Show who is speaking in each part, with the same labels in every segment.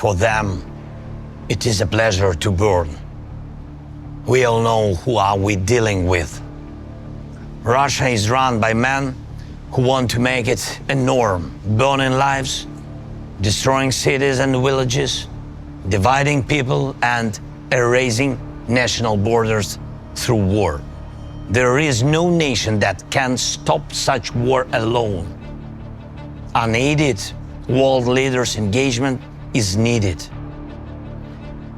Speaker 1: For them, it is a pleasure to burn. We all know who are we dealing with. Russia is run by men who want to make it a norm, burning lives, destroying cities and villages, dividing people and erasing national borders through war. There is no nation that can stop such war alone. Unaided world leaders' engagement is needed.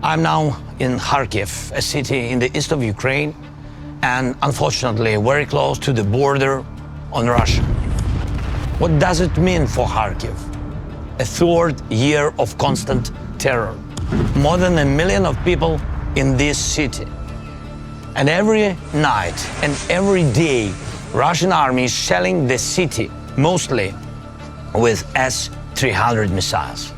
Speaker 1: I'm now in Kharkiv, a city in the east of Ukraine, and unfortunately very close to the border on Russia. What does it mean for Kharkiv? A third year of constant terror. More than 1 million of people in this city. And every night and every day, Russian army is shelling the city, mostly with S-300 missiles.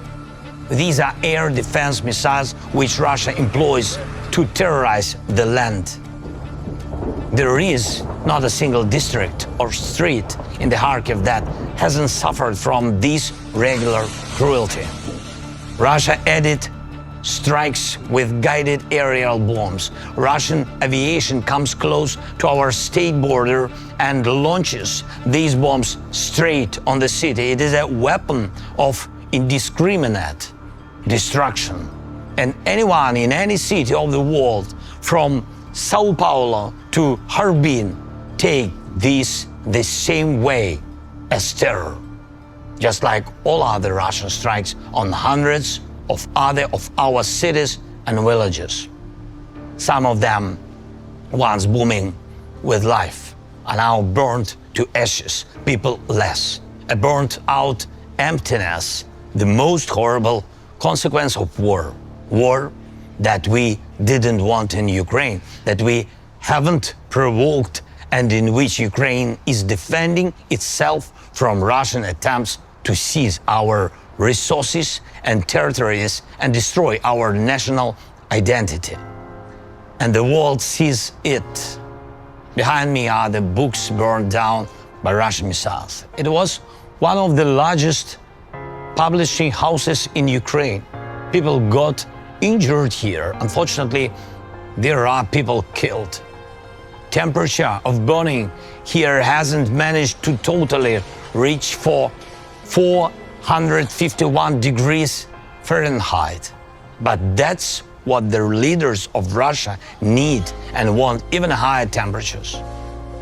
Speaker 1: These are air defense missiles which Russia employs to terrorize the land. There is not a single district or street in the Kharkiv that hasn't suffered from this regular cruelty. Russia added strikes with guided aerial bombs. Russian aviation comes close to our state border and launches these bombs straight on the city. It is a weapon of indiscriminate destruction. And anyone in any city of the world, from Sao Paulo to Harbin, take this the same way as terror. Just like all other Russian strikes on hundreds of other of our cities and villages. Some of them, once booming with life, are now burned to ashes, people less. A burnt out emptiness, the most horrible consequence of war. War that we didn't want in Ukraine, that we haven't provoked, and in which Ukraine is defending itself from Russian attempts to seize our resources and territories and destroy our national identity. And the world sees it. Behind me are the books burned down by Russian missiles. It was one of the largest publishing houses in Ukraine. People got injured here. Unfortunately, there are people killed. Temperature of burning here hasn't managed to totally reach for 451 degrees Fahrenheit. But that's what the leaders of Russia need and want, even higher temperatures.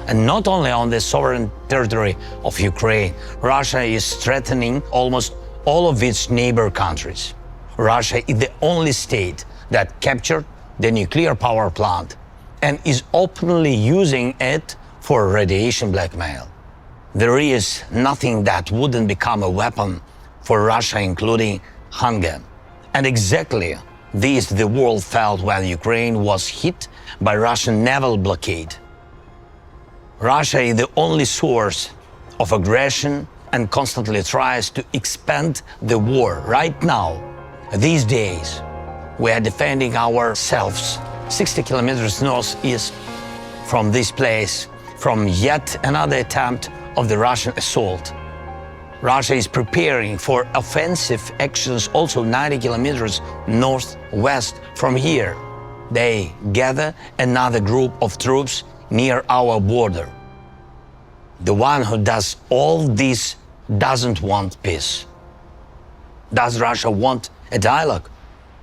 Speaker 1: And not only on the sovereign territory of Ukraine, Russia is threatening almost all of its neighbor countries. Russia is the only state that captured the nuclear power plant and is openly using it for radiation blackmail. There is nothing that wouldn't become a weapon for Russia, including hunger. And exactly this the world felt when Ukraine was hit by Russian naval blockade. Russia is the only source of aggression and constantly tries to expand the war. Right now, these days, we are defending ourselves 60 kilometers northeast from this place, from yet another attempt of the Russian assault. Russia is preparing for offensive actions also 90 kilometers northwest from here. They gather another group of troops near our border. The one who does all this doesn't want peace. Does Russia want a dialogue?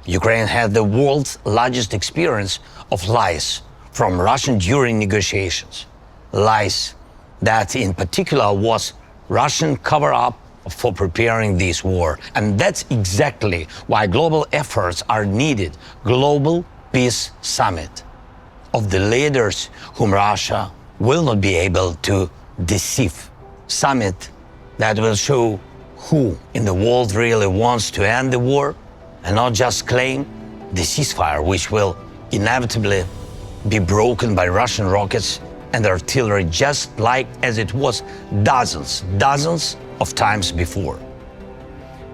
Speaker 1: Ukraine had the world's largest experience of lies from Russia during negotiations. Lies that in particular was Russian cover-up for preparing this war. And that's exactly why global efforts are needed. Global Peace Summit of the leaders whom Russia will not be able to deceive. Summit that will show who in the world really wants to end the war and not just claim the ceasefire, which will inevitably be broken by Russian rockets and artillery, just like as it was dozens of times before.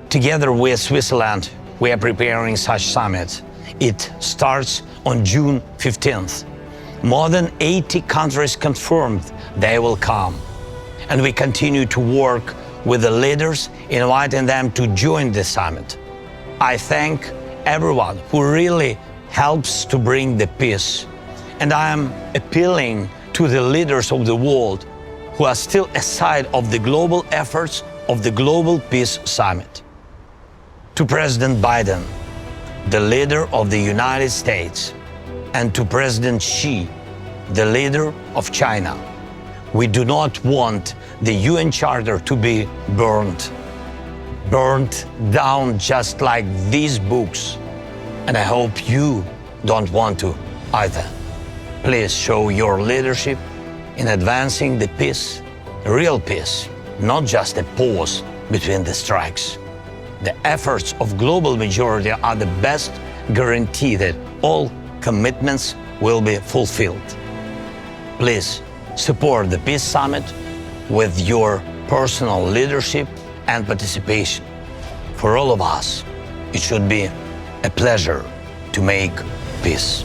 Speaker 1: Together with Switzerland, we are preparing such summits. It starts on June 15th. More than 80 countries confirmed they will come. And we continue to work with the leaders, inviting them to join the summit. I thank everyone who really helps to bring the peace. And I am appealing to the leaders of the world who are still aside of the global efforts of the Global Peace Summit. To President Biden, the leader of the United States, and to President Xi, the leader of China, we do not want the UN Charter to be burned down just like these books. And I hope you don't want to either. Please show your leadership in advancing the peace, real peace, not just a pause between the strikes. The efforts of global majority are the best guarantee that all commitments will be fulfilled. Please support the Peace Summit with your personal leadership and participation. For all of us, it should be a pleasure to make peace.